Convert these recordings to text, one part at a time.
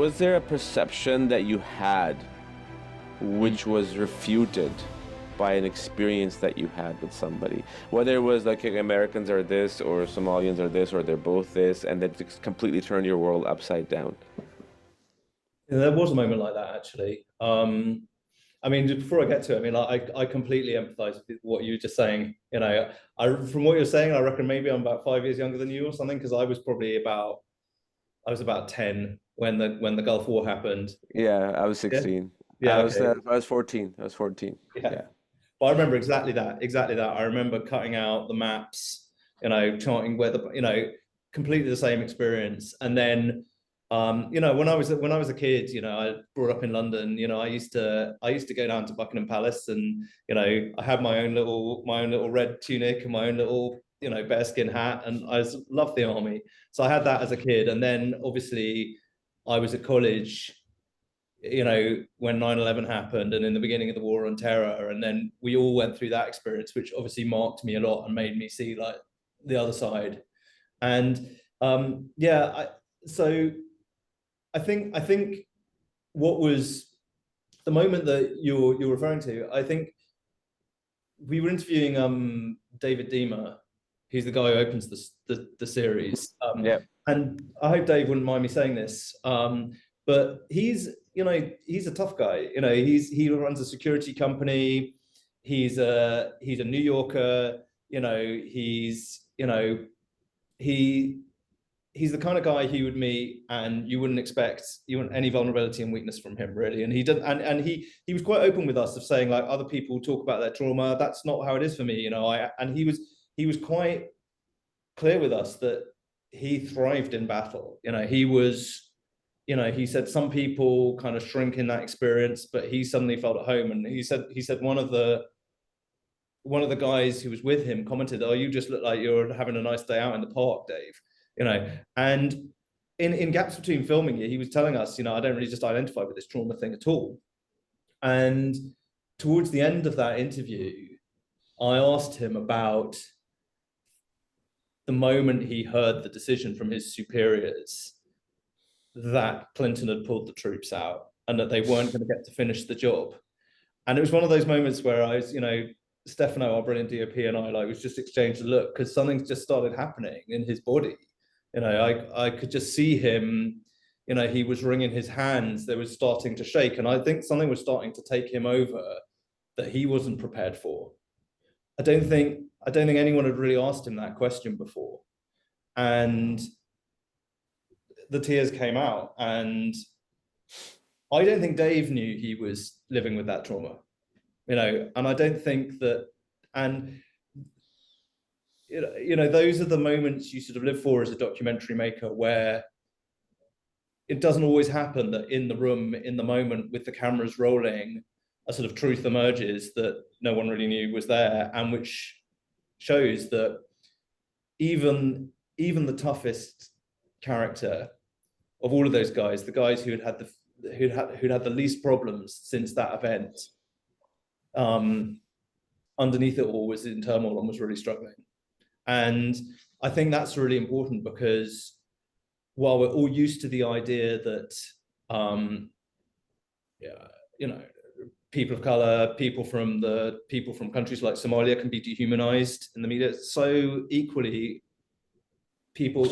was there a perception that you had which was refuted by an experience that you had with somebody? Whether it was like Americans are this, or Somalians are this, or they're both this, and that just completely turned your world upside down. Yeah, there was a moment like that, actually. I mean, just before I get to it, I mean, like, I completely empathize with what you were just saying. You know, from what you're saying, I reckon maybe I'm about 5 years younger than you or something, because I was about 10 when the Gulf War happened. Yeah, I was Yeah. 16. Yeah. Okay. I was 14. I was 14. Yeah. Yeah. But I remember exactly that. Exactly that. I remember cutting out the maps, charting where completely the same experience. And then, when I was a kid, I brought up in London. I used to go down to Buckingham Palace, and I had my own little red tunic and my own little bearskin hat, and I loved the army. So I had that as a kid, and then obviously I was at college, when 9/11 happened, and in the beginning of the war on terror, and then we all went through that experience, which obviously marked me a lot and made me see like the other side. And so I think what was the moment that you're referring to, I think we were interviewing David Diemer. He's the guy who opens the series. Yeah. And I hope Dave wouldn't mind me saying this, but he's a tough guy. He runs a security company. He's a New Yorker. He's the kind of guy he would meet, and you wouldn't expect any vulnerability and weakness from him, really. And he did, and he was quite open with us of saying, like, other people talk about their trauma. That's not how it is for me. And he was quite clear with us that he thrived in battle. He said some people kind of shrink in that experience, but he suddenly felt at home. And he said one of the guys who was with him commented, "Oh, you just look like you're having a nice day out in the park, Dave." And in gaps between filming, he was telling us, I don't really just identify with this trauma thing at all. And towards the end of that interview, I asked him about the moment he heard the decision from his superiors that Clinton had pulled the troops out and that they weren't going to get to finish the job. And it was one of those moments where I was, Stefano, our brilliant DOP, and I was just exchanged a look, because something just started happening in his body. I could just see him, he was wringing his hands, they were starting to shake. And I think something was starting to take him over that he wasn't prepared for. I don't think anyone had really asked him that question before. And the tears came out, and I don't think Dave knew he was living with that trauma, and I don't think that, and those are the moments you sort of live for as a documentary maker, where it doesn't always happen that in the room, in the moment, with the cameras rolling, a sort of truth emerges that no one really knew was there, and which shows that even the toughest character of all of those guys, the guys who'd had the least problems since that event, underneath it all was in turmoil and was really struggling. And I think that's really important, because while we're all used to the idea that people of color, people from countries like Somalia can be dehumanized in the media, so equally people,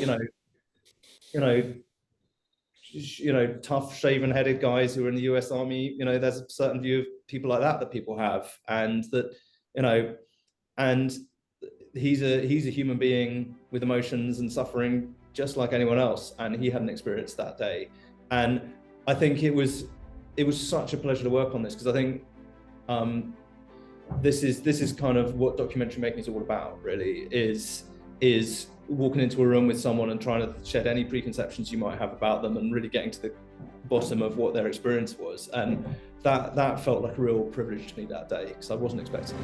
tough, shaven-headed guys who are in the US Army, there's a certain view of people like that people have, and that, and he's a human being with emotions and suffering just like anyone else, and he hadn't experienced that day. And I think it was such a pleasure to work on this, because I think this is kind of what documentary making is all about, really, is walking into a room with someone and trying to shed any preconceptions you might have about them, and really getting to the bottom of what their experience was. And that felt like a real privilege to me that day, because I wasn't expecting it.